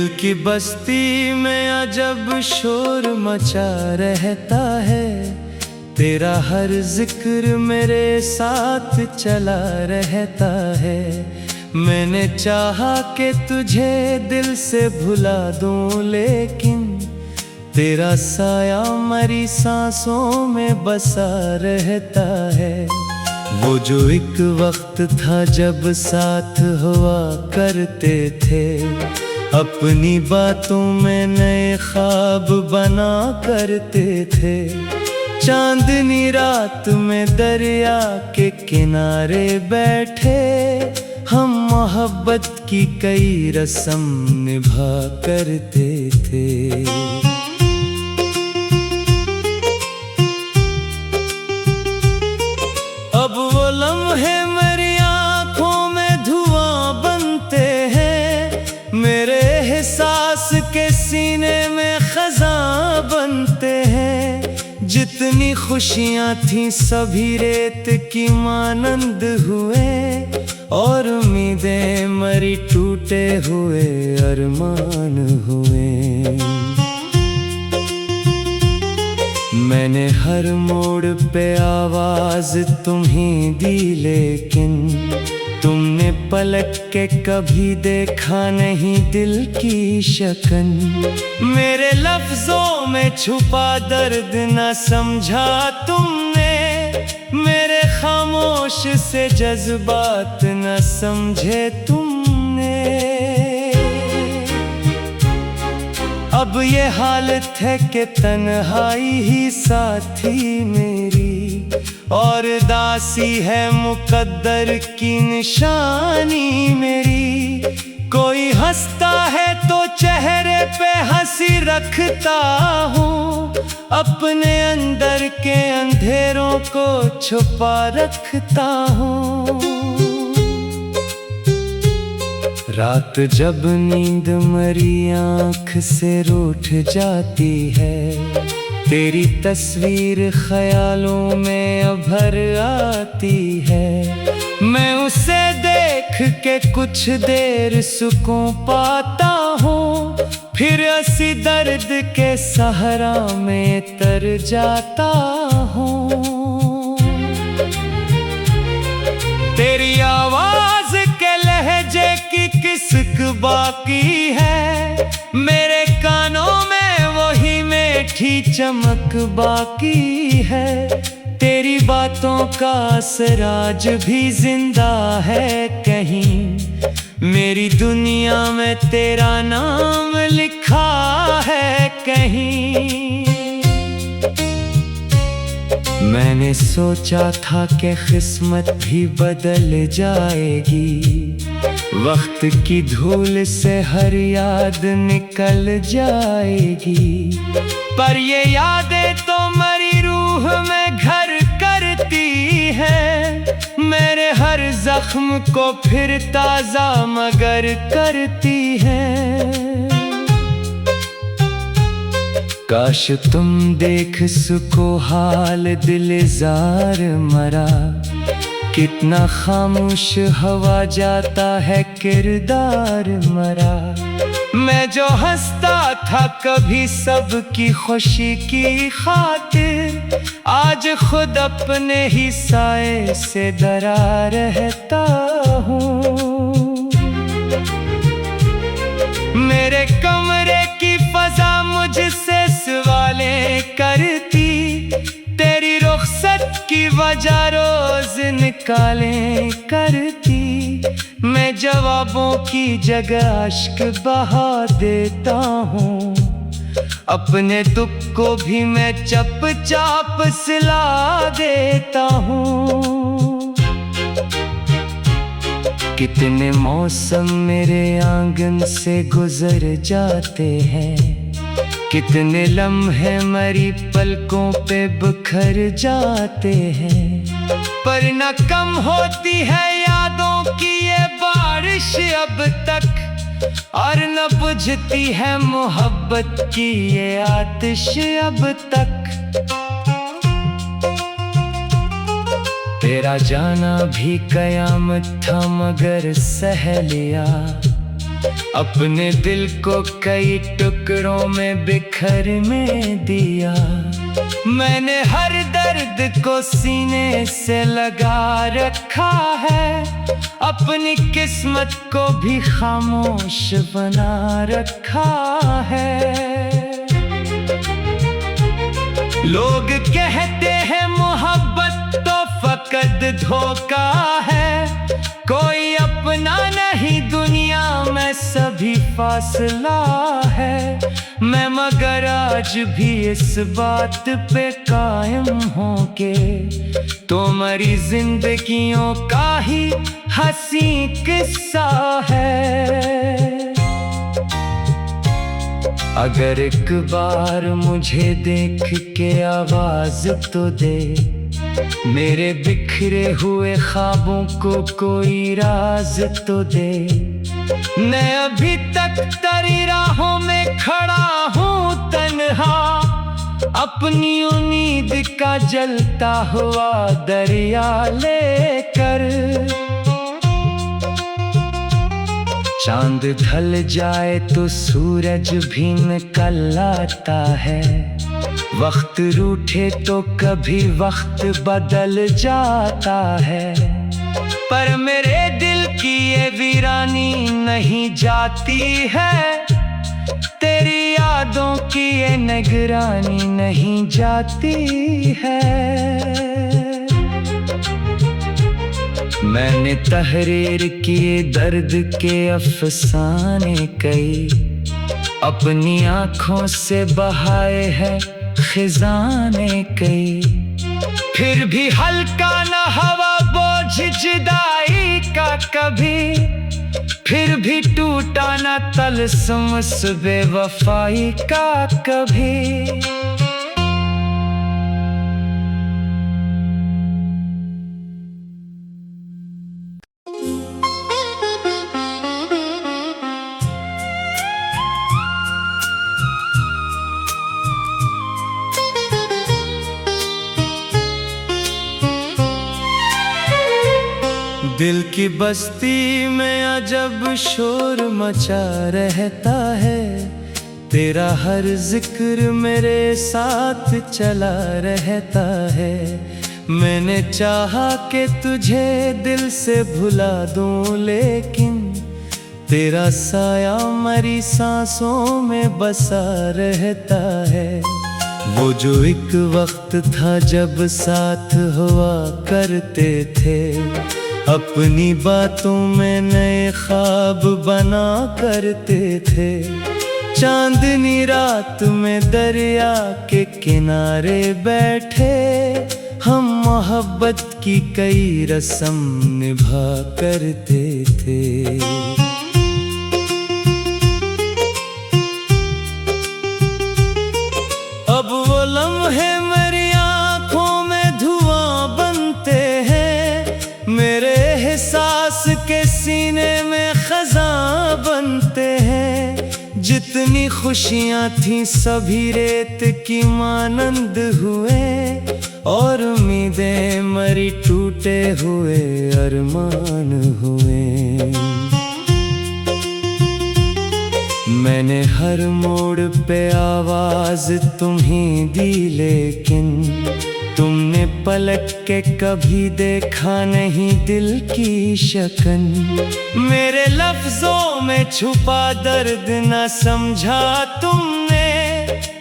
दिल की बस्ती में अजब शोर मचा रहता है। तेरा हर जिक्र मेरे साथ चला रहता है। मैंने चाहा कि तुझे दिल से भुला दूं, लेकिन तेरा साया मरी सांसों में बसा रहता है। वो जो एक वक्त था जब साथ हुआ करते थे, अपनी बातों में नए ख्वाब बना करते थे। चांदनी रात में दरिया के किनारे बैठे हम मोहब्बत की कई रस्म निभा करते थे। अब वो लम्हे मेरी आँखों में धुआं बनते हैं, मेरे एहसास के सीने में खज़ां बनते हैं। जितनी खुशियाँ थीं सभी रेत की मानंद हुए, और उम्मीदें मरी टूटे हुए अरमान हुए। मैंने हर मोड़ पे आवाज तुम्हीं दी, लेकिन तुमने पलट के कभी देखा नहीं दिल की शकन। मेरे लफ्जों में छुपा दर्द न समझा तुमने, मेरे खामोश से जज्बात न समझे तुमने। अब ये हालत है कि तन्हाई ही साथी मेरी, और दासी है मुकद्दर की निशानी मेरी। कोई हंसता है तो चेहरे पे हंसी रखता हूँ, अपने अंदर के अंधेरों को छुपा रखता हूँ। रात जब नींद मरी आँख से रूठ जाती है, तेरी तस्वीर ख्यालों में अभर आती है। मैं उसे देख के कुछ देर सुकून पाता हूँ, फिर ऐसी दर्द के सहारा में तर जाता हूँ। तेरी आवाज के लहजे की किस्क बाकी है, मेरे कानों में वही मीठी चमक बाकी है। तेरी बातों का असर आज भी जिंदा है कहीं, मेरी दुनिया में तेरा नाम लिखा है कहीं। मैंने सोचा था कि किस्मत भी बदल जाएगी, वक्त की धूल से हर याद निकल जाएगी। पर ये यादें तो मरी रूह में घर करती हैं, मेरे हर जख्म को फिर ताजा मगर करती हैं। काश तुम देख सको हाल दिलजार मरा, कितना खामोश हवा जाता है किरदार मरा। मैं जो हंसता था कभी सबकी खुशी की खातिर, आज खुद अपने ही साए से डरा रहता हूँ। मेरे कमरे की फजा मुझसे सवालें करती, तेरी रुखसत की वजह रोज निकालें करती। मैं जवाबों की जगह अश्क बहा देता हूँ, अपने दुख को भी मैं चुपचाप सिला देता हूँ। कितने मौसम मेरे आंगन से गुजर जाते हैं, कितने लम्हे मरी पलकों पे बिखर जाते हैं। पर न कम होती है यादों की ये बारिश अब तक, और न बुझती है मोहब्बत की ये आतिश अब तक। तेरा जाना भी कयामत था मगर सह लिया, अपने दिल को कई टुकड़ों में बिखरने दिया। मैंने हर दर्द को सीने से लगा रखा है, अपनी किस्मत को भी खामोश बना रखा है। लोग कहते हैं मोहब्बत तो फकत धोखा है, कोई अपना नहीं दुनिया में सभी फासला है। मैं मगर आज भी इस बात पे कायम हूँ कि तुम्हारी जिंदगियों का ही हंसी किस्सा है। अगर एक बार मुझे देख के आवाज तो दे, मेरे बिखरे हुए ख्वाबों को कोई राज तो दे। मैं अभी तक तेरी राहों में खड़ा हूँ तन्हा, अपनी उम्मीद का जलता हुआ दरिया लेकर। चांद ढल जाए तो सूरज भी निकल आता है, वक्त रूठे तो कभी वक्त बदल जाता है। पर मेरे दिल की ये वीरानी नहीं जाती है, तेरी यादों की ये निगरानी नहीं जाती है। मैंने तहरीर किए दर्द के अफसाने कई, अपनी आँखों से बहाए हैं खिजाने कई। फिर भी हल्का न हवा बोझ जुदाई का कभी, फिर भी टूटा न तलस्म बेवफाई का कभी। दिल की बस्ती में अजब शोर मचा रहता है, तेरा हर जिक्र मेरे साथ चला रहता है। मैंने चाहा कि तुझे दिल से भुला दूं, लेकिन तेरा साया मरी सांसों में बसा रहता है। वो जो एक वक्त था जब साथ हुआ करते थे, अपनी बातों में नए ख्वाब बना करते थे। चांदनी रात में दरिया के किनारे बैठे, हम मोहब्बत की कई रस्म निभा करते थे। अब वो लम्हे मेरी आँखों में धुआं बनते हैं, मेरे एहसास के सीने में खज़ां बनते हैं। जितनी खुशियाँ थीं सभी रेत की मानंद हुए, और उम्मीदें मरी टूटे हुए अरमान हुए। मैंने हर मोड़ पे आवाज तुम्हीं दी, लेकिन तुमने पलट के कभी देखा नहीं दिल की शकन। मेरे लफ्जों में छुपा दर्द न समझा तुमने,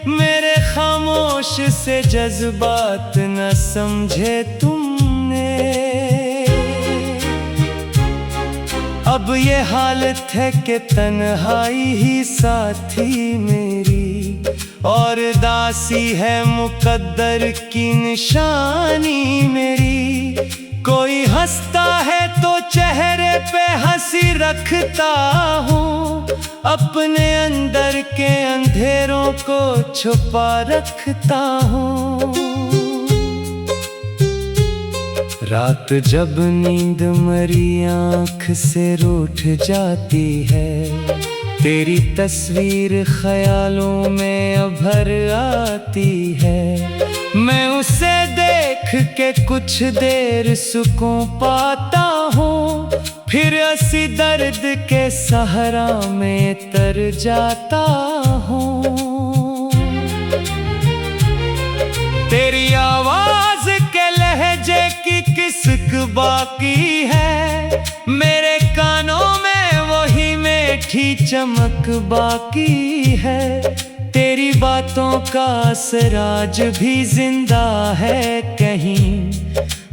मेरे खामोश से जज्बात न समझे तुमने। अब ये हालत है कि तन्हाई ही साथी मेरी, और दासी है मुकद्दर की निशानी मेरी। कोई हंसता है तो चेहरे पे हंसी रखता हूँ, अपने अंदर के अंधेरों को छुपा रखता हूँ। रात जब नींद मरी आँख से रूठ जाती है, तेरी तस्वीर ख्यालों में अभर आती है। मैं उसे देख के कुछ देर सुकून पाता हूँ, फिर ऐसी दर्द के सहारा में तर जाता हूँ। तेरी आवाज के लहजे की किसक बाकी है, मेरे कानों में वही मीठी चमक बाकी है। तेरी बातों का असर आज भी जिंदा है कहीं,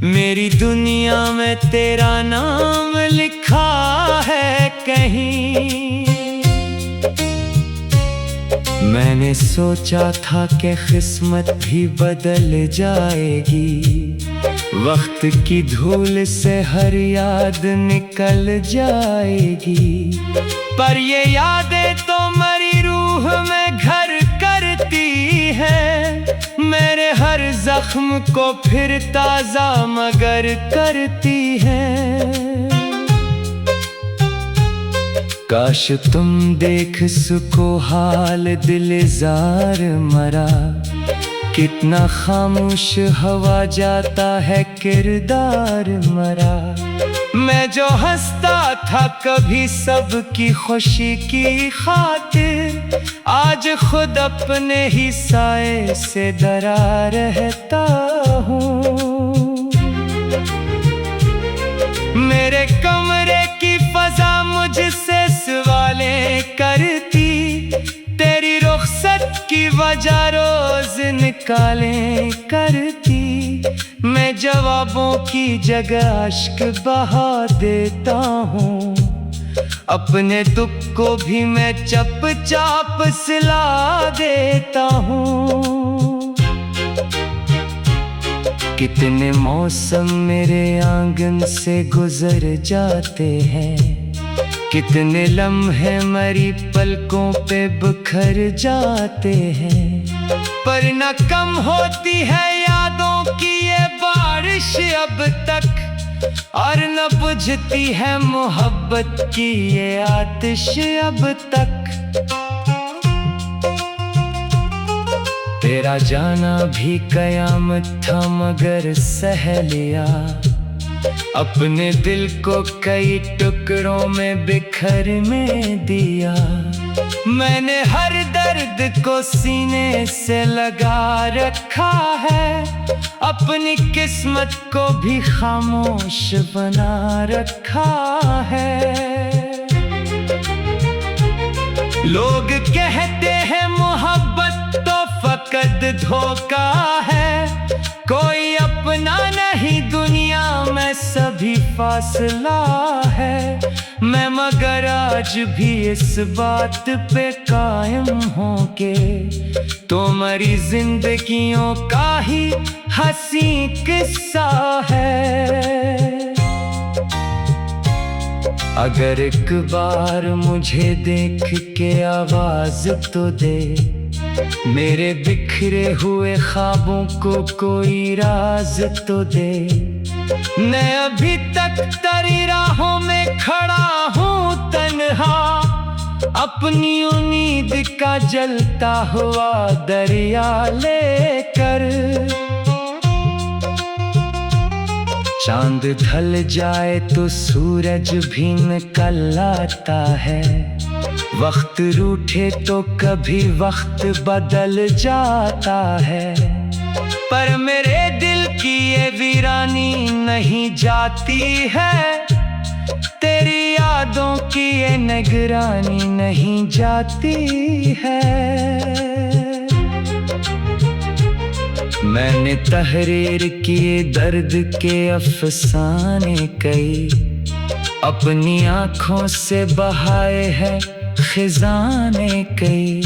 मेरी दुनिया में तेरा नाम लिखा है कहीं। मैंने सोचा था कि किस्मत भी बदल जाएगी, वक्त की धूल से हर याद निकल जाएगी, पर ये यादें तो मरी रूह में घर करती हैं, मेरे हर जख्म को फिर ताजा मगर करती हैं। काश तुम देख सको हाल दिलजार मरा, कितना खामोश हवा जाता है किरदार मरा। मैं जो हंसता था कभी सबकी खुशी की खातिर, आज खुद अपने ही साए से डरा रहता हूँ। मेरे कमरे की फजा मुझसे सवालें करती, तेरी रुखसत की वजह रोज निकालें करती। मैं जवाबों की जगह अश्क बहा देता हूँ, अपने दुख को भी मैं चुपचाप सिला देता हूँ। कितने मौसम मेरे आंगन से गुजर जाते हैं, कितने लम्हे मरी पलकों पे बिखर जाते हैं, पर न कम होती है यादों की ये बारिश अब तक, और न बुझती है मोहब्बत की ये आतिश अब तक। तेरा जाना भी कयामत था मगर सह लिया, अपने दिल को कई टुकड़ों में बिखरने दिया। मैंने हर दर्द को सीने से लगा रखा है, अपनी किस्मत को भी खामोश बना रखा है। लोग कहते हैं मोहब्बत तो फकत धोखा है, कोई अपना नहीं दुनिया में सभी फासला है। मैं मगर आज भी इस बात पे कायम हूँ कि तुम्हारी जिंदगियों का ही हंसी किस्सा है। अगर एक बार मुझे देख के आवाज तो दे, मेरे बिखरे हुए ख्वाबों को कोई राज तो दे। मैं अभी तक तेरी राहों में खड़ा हूँ तन्हा, अपनी उम्मीद का जलता हुआ दरिया लेकर। चांद ढल जाए तो सूरज भी निकल आता है, वक्त रूठे तो कभी वक्त बदल जाता है, पर मेरे दिल की ये वीरानी नहीं जाती है, तेरी यादों की ये निगरानी नहीं जाती है। मैंने तहरीर किए दर्द के अफसाने कई, अपनी आँखों से बहाए हैं खिजाने कई,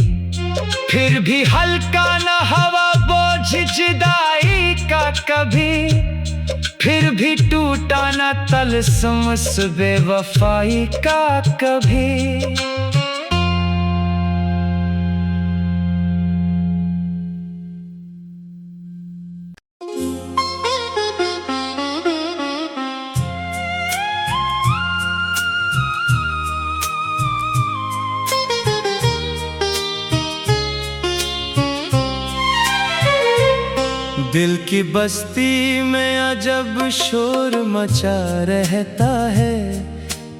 फिर भी हल्का न हवा बोझ जुदाई का कभी, फिर भी टूटा न तलस्म उस बेवफाई का कभी। दिल की बस्ती में अजब शोर मचा रहता है,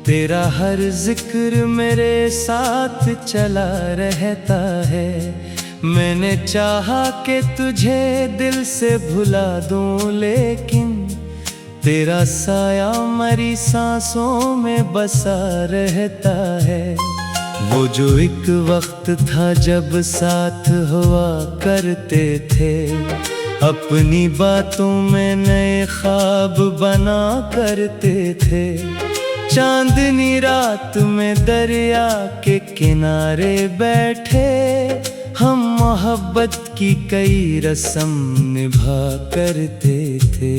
तेरा हर जिक्र मेरे साथ चला रहता है। मैंने चाहा कि तुझे दिल से भुला दूं, लेकिन तेरा साया मेरी सांसों में बसा रहता है। वो जो एक वक्त था जब साथ हुआ करते थे, अपनी बातों में नए ख्वाब बना करते थे। चांदनी रात में दरिया के किनारे बैठे हम मोहब्बत की कई रस्म निभा करते थे।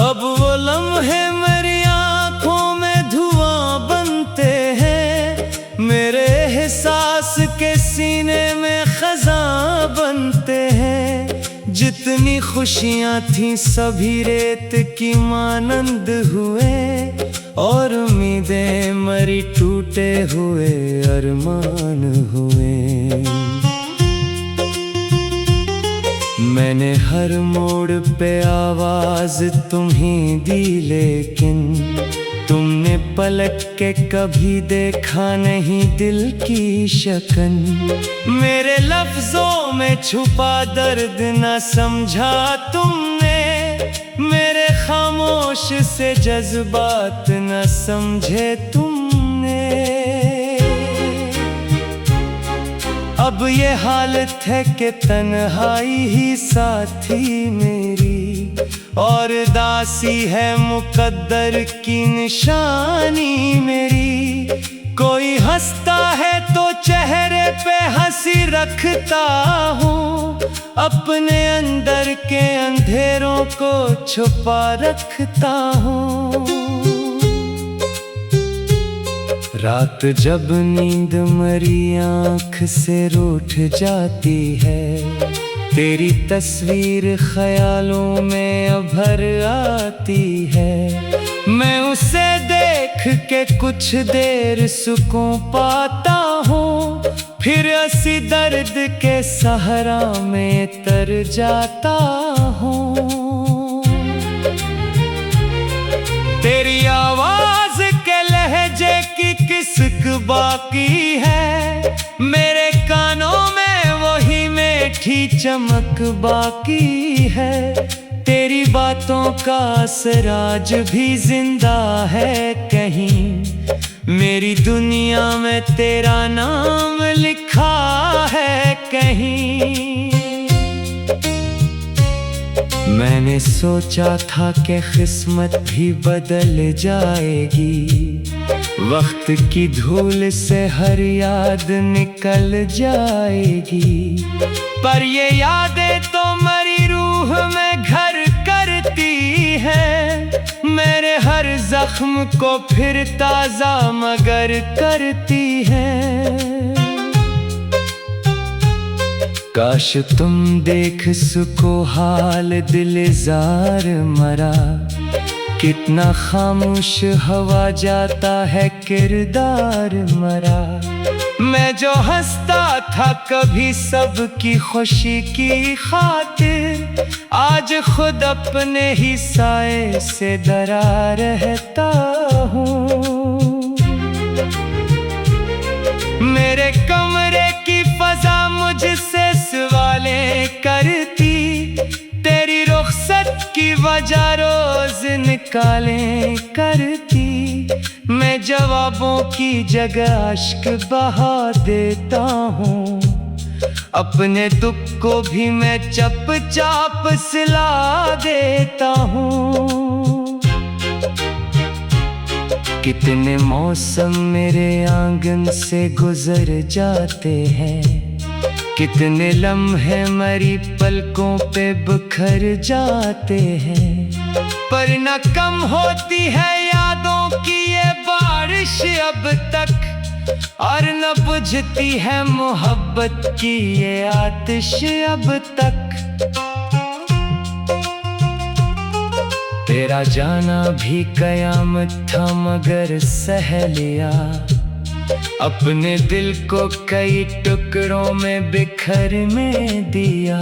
अब वो लम्हे मेरी आंखों में धुआं बनते हैं, मेरे एहसास के सीने में खज़ां बनते हैं। जितनी खुशियाँ थीं सभी रेत की मानंद हुए, और उम्मीदें मरी टूटे हुए अरमान हुए। मैंने हर मोड़ पे आवाज तुम्हीं दी, लेकिन तुमने पलट के कभी देखा नहीं दिल की शकन। मेरे लफ्जों में छुपा दर्द न समझा तुमने, मेरे खामोश से जज्बात न समझे तुमने। अब ये हालत है कि तन्हाई ही साथी मेरी, और दासी है मुकद्दर की निशानी मेरी। कोई हंसता है तो चेहरे पे हंसी रखता हूँ, अपने अंदर के अंधेरों को छुपा रखता हूँ। रात जब नींद मरी आँख से रूठ जाती है, तेरी तस्वीर ख्यालों में अभर आती है। मैं उसे देख के कुछ देर सुकून पाता हूँ, फिर ऐसी दर्द के सहारा में तर जाता हूँ। तेरी आवाज के लहजे की किस्क बाकी है, मेरे कानों में वही मीठी चमक बाकी है। तेरी बातों का असर आज भी जिंदा है कहीं, मेरी दुनिया में तेरा नाम लिखा है कहीं। मैंने सोचा था कि किस्मत भी बदल जाएगी, वक्त की धूल से हर याद निकल जाएगी। पर ये यादें तो मेरी रूह में घर करती हैं, मेरे हर जख्म को फिर ताजा मगर करती हैं। काश तुम देख सको हाल दिलजार मरा, कितना खामोश हवा जाता है किरदार मरा। मैं जो हंसता था कभी सबकी खुशी की खातिर, आज खुद अपने ही साए से डरा रहता हूँ। मेरे कमरे की फजा मुझसे सवालें करती, तेरी रुखसत की वजह रोज निकालें करती। मैं जवाबों की जगह अश्क बहा देता हूँ, अपने दुख को भी मैं चुपचाप सिला देता हूँ। कितने मौसम मेरे आंगन से गुजर जाते हैं, कितने लम्हे मेरी पलकों पे बिखर जाते हैं। पर न कम होती है यादों की ये बारिश अब तक, और न बुझती है मोहब्बत की ये आतिश अब तक। तेरा जाना भी कयामत था मगर सह लिया, अपने दिल को कई टुकड़ों में बिखरने दिया।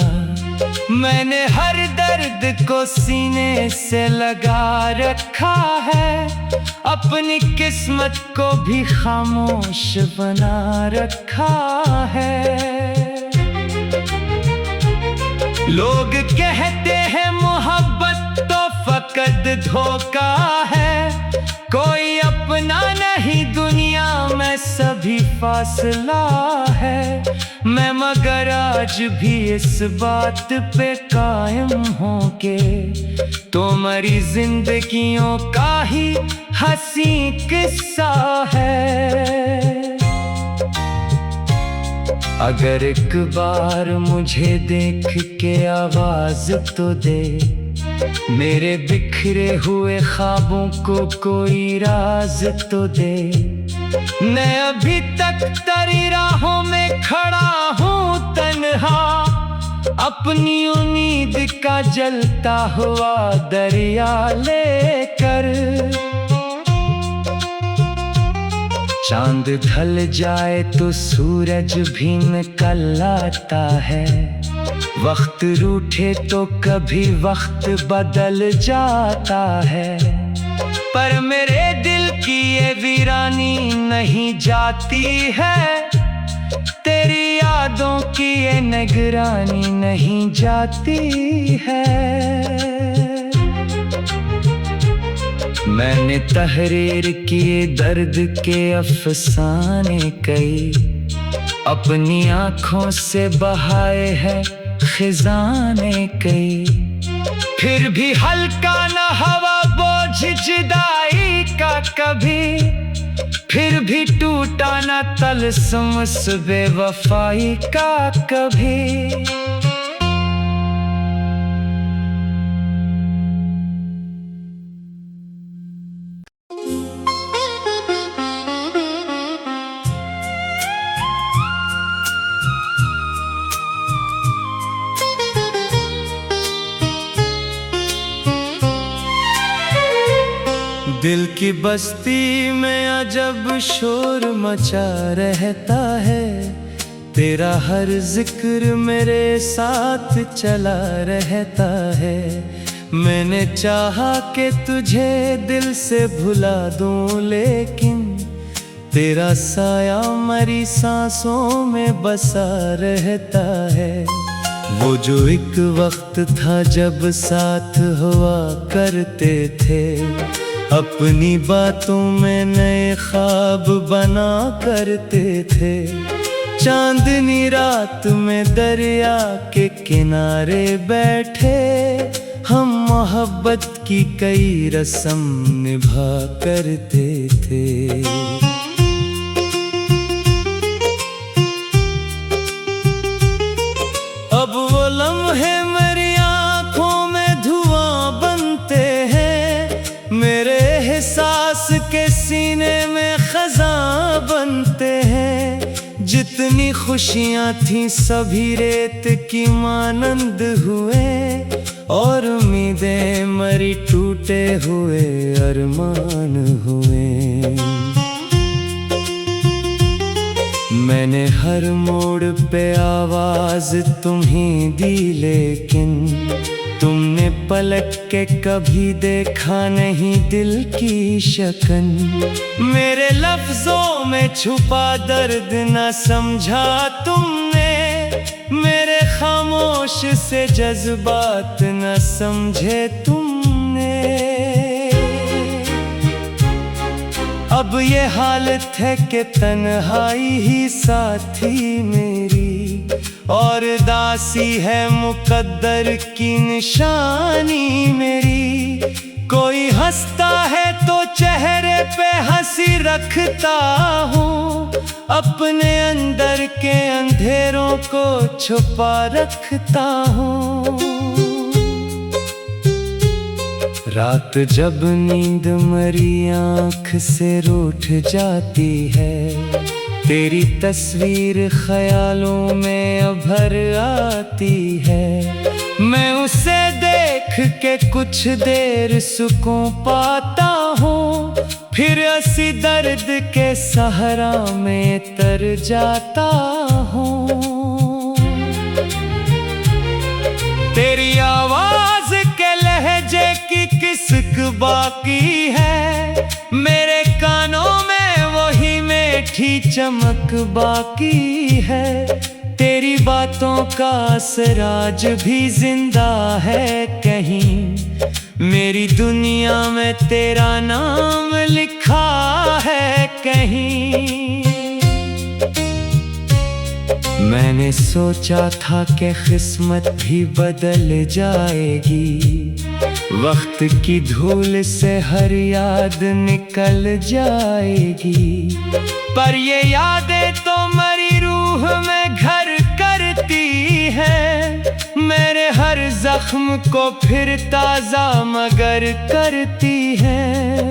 मैंने हर दर्द को सीने से लगा रखा है, अपनी किस्मत को भी खामोश बना रखा है। लोग कहते हैं मोहब्बत तो फकत धोखा है, कोई अपना नहीं दुनिया में सभी फासला है। मैं मगर आज भी इस बात पे कायम हूँ कि तुम्हारी जिंदगियों का ही हंसी किस्सा है। अगर एक बार मुझे देख के आवाज तो दे, मेरे बिखरे हुए ख्वाबों को कोई राज तो दे। मैं अभी तक तेरी राहों में खड़ा हूँ तन्हा, अपनी उम्मीद का जलता हुआ दरिया लेकर। चांद ढल जाए तो सूरज भी निकल आता है, वक्त रूठे तो कभी वक्त बदल जाता है। पर मेरे दिल की ये वीरानी नहीं जाती है, तेरी यादों की ये निगरानी नहीं जाती है। मैंने तहरीर किए दर्द के अफसाने कई, अपनी आँखों से बहाए हैं खिजाने कई। फिर भी हल्का न हवा बोझ जुदाई का कभी, फिर भी टूटा न तलस्म उस बेवफाई का कभी। दिल की बस्ती में अजब शोर मचा रहता है, तेरा हर जिक्र मेरे साथ चला रहता है। मैंने चाहा कि तुझे दिल से भुला दूं, लेकिन तेरा साया मेरी सांसों में बसा रहता है। वो जो एक वक्त था जब साथ हुआ करते थे, अपनी बातों में नए ख्वाब बना करते थे। चांदनी रात में दरिया के किनारे बैठे, हम मोहब्बत की कई रस्म निभा करते थे। अब वो लम्हे मेरी आँखों में धुआं बनते हैं, मेरे एहसास के सीने में खज़ां बनते हैं। जितनी खुशियाँ थीं सभी रेत की मानंद हुए, और उम्मीदें मरी टूटे हुए अरमान हुए। मैंने हर मोड़ पे आवाज तुम्हीं दी, लेकिन तुमने पलट के कभी देखा नहीं दिल की शकन। मेरे लफ्जों में छुपा दर्द न समझा तुमने, मेरे खामोश से जज्बात न समझे तुमने। अब ये हालत है कि तन्हाई ही साथी मेरी, और दासी है मुकद्दर की निशानी मेरी। कोई हंसता है तो चेहरे पे हंसी रखता हूँ, अपने अंदर के अंधेरों को छुपा रखता हूँ। रात जब नींद मरी आँख से रूठ जाती है, तेरी तस्वीर ख्यालों में उभर आती है। मैं उसे देख के कुछ देर सुकून पाता हूँ, फिर ऐसी दर्द के सहरा में तर जाता हूँ। तेरी आवाज के लहजे की किसक बाकी है, मेरे कानों में वही मीठी चमक बाकी है। तेरी बातों का असर आज भी जिंदा है कहीं, मेरी दुनिया में तेरा नाम लिखा है कहीं। मैंने सोचा था कि किस्मत भी बदल जाएगी, वक्त की धूल से हर याद निकल जाएगी, पर ये यादें तो मरी रूह में घर करती हैं, मेरे हर जख्म को फिर ताजा मगर करती हैं।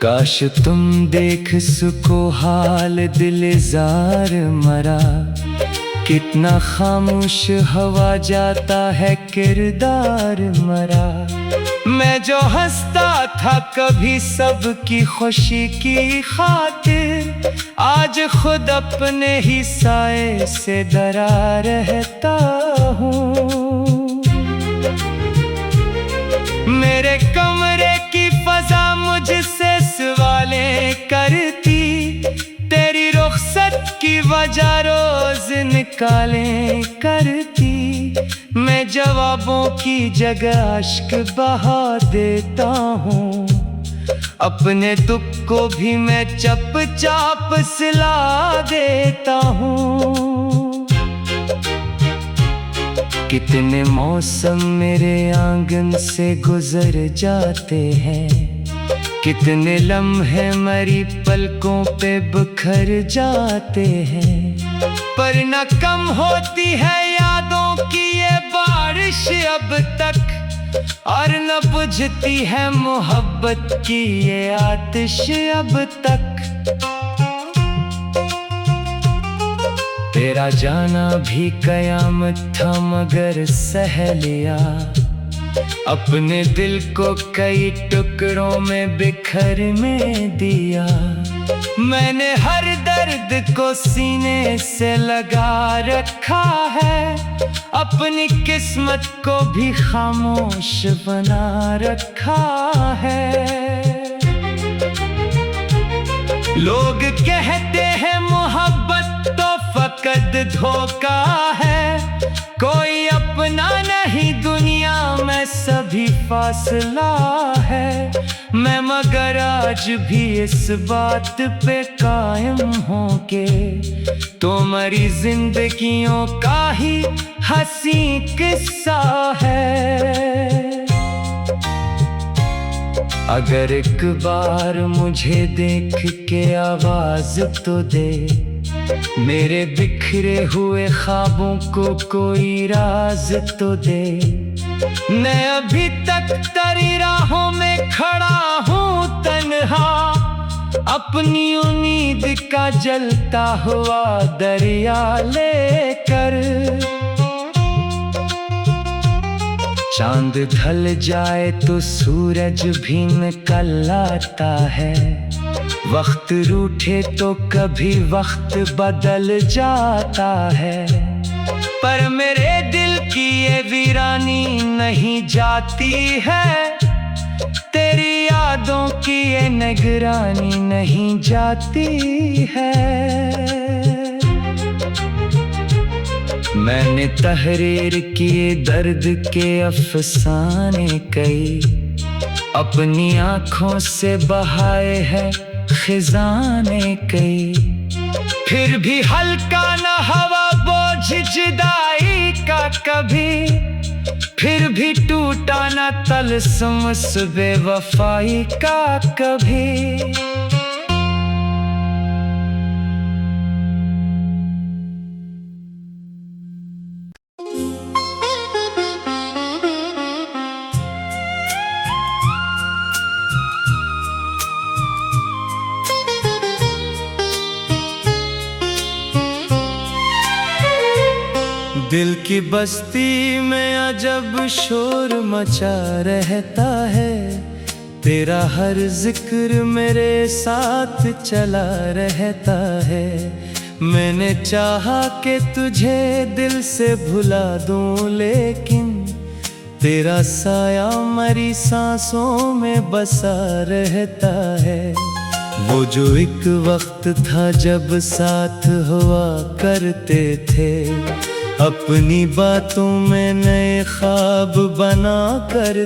काश तुम देख सको हाल दिलजार मरा, कितना खामोश हवा जाता है किरदार मरा। मैं जो हंसता था कभी सबकी खुशी की खातिर, आज खुद अपने ही साए से डरा रहता हूँ। मेरे कमरे की फजा मुझसे सवालें करती, तेरी रुखसत की वजह रोज निकालें करती। मैं जवाबों की जगह अश्क बहा देता हूँ, अपने दुख को भी मैं चुपचाप सिला देता हूँ। कितने मौसम मेरे आंगन से गुजर जाते हैं, कितने लम्हे मरी पलकों पे बिखर जाते हैं, पर न कम होती है यादों की ये बारिश अब तक, और न बुझती है मोहब्बत की ये आतिश अब तक। तेरा जाना भी कयामत था मगर सह लिया, अपने दिल को कई टुकड़ों में बिखरने दिया। मैंने हर दर्द को सीने से लगा रखा है, अपनी किस्मत को भी खामोश बना रखा है। लोग कहते हैं मोहब्बत तो फकत धोखा है, कोई अपना नहीं दुनिया में सभी फासला है। मैं मगर आज भी इस बात पे कायम हूँ के तुम्हारी जिंदगियों का ही हंसी किस्सा है। अगर एक बार मुझे देख के आवाज तो दे, मेरे बिखरे हुए ख्वाबों को कोई राज तो दे। मैं अभी तक तेरी राहों में खड़ा हूँ तन्हा, अपनी उम्मीद का जलता हुआ दरिया लेकर। चांद ढल जाए तो सूरज भी निकल आता है, वक्त रूठे तो कभी वक्त बदल जाता है, पर मेरे दिल की ये वीरानी नहीं जाती है, तेरी यादों की ये निगरानी नहीं जाती है। मैंने तहरीर किए दर्द के अफसाने कई, अपनी आँखों से बहाए हैं खिजाने कई, फिर भी हल्का न हवा बोझ जुदाई का कभी, फिर भी टूटा न तलस्म उस बेवफाई का कभी। दिल की बस्ती में अजब शोर मचा रहता है, तेरा हर जिक्र मेरे साथ चला रहता है। मैंने चाहा कि तुझे दिल से भुला दूं, लेकिन तेरा साया मरी सांसों में बसा रहता है। वो जो एक वक्त था जब साथ हुआ करते थे, अपनी बातों में नए ख्वाब बना कर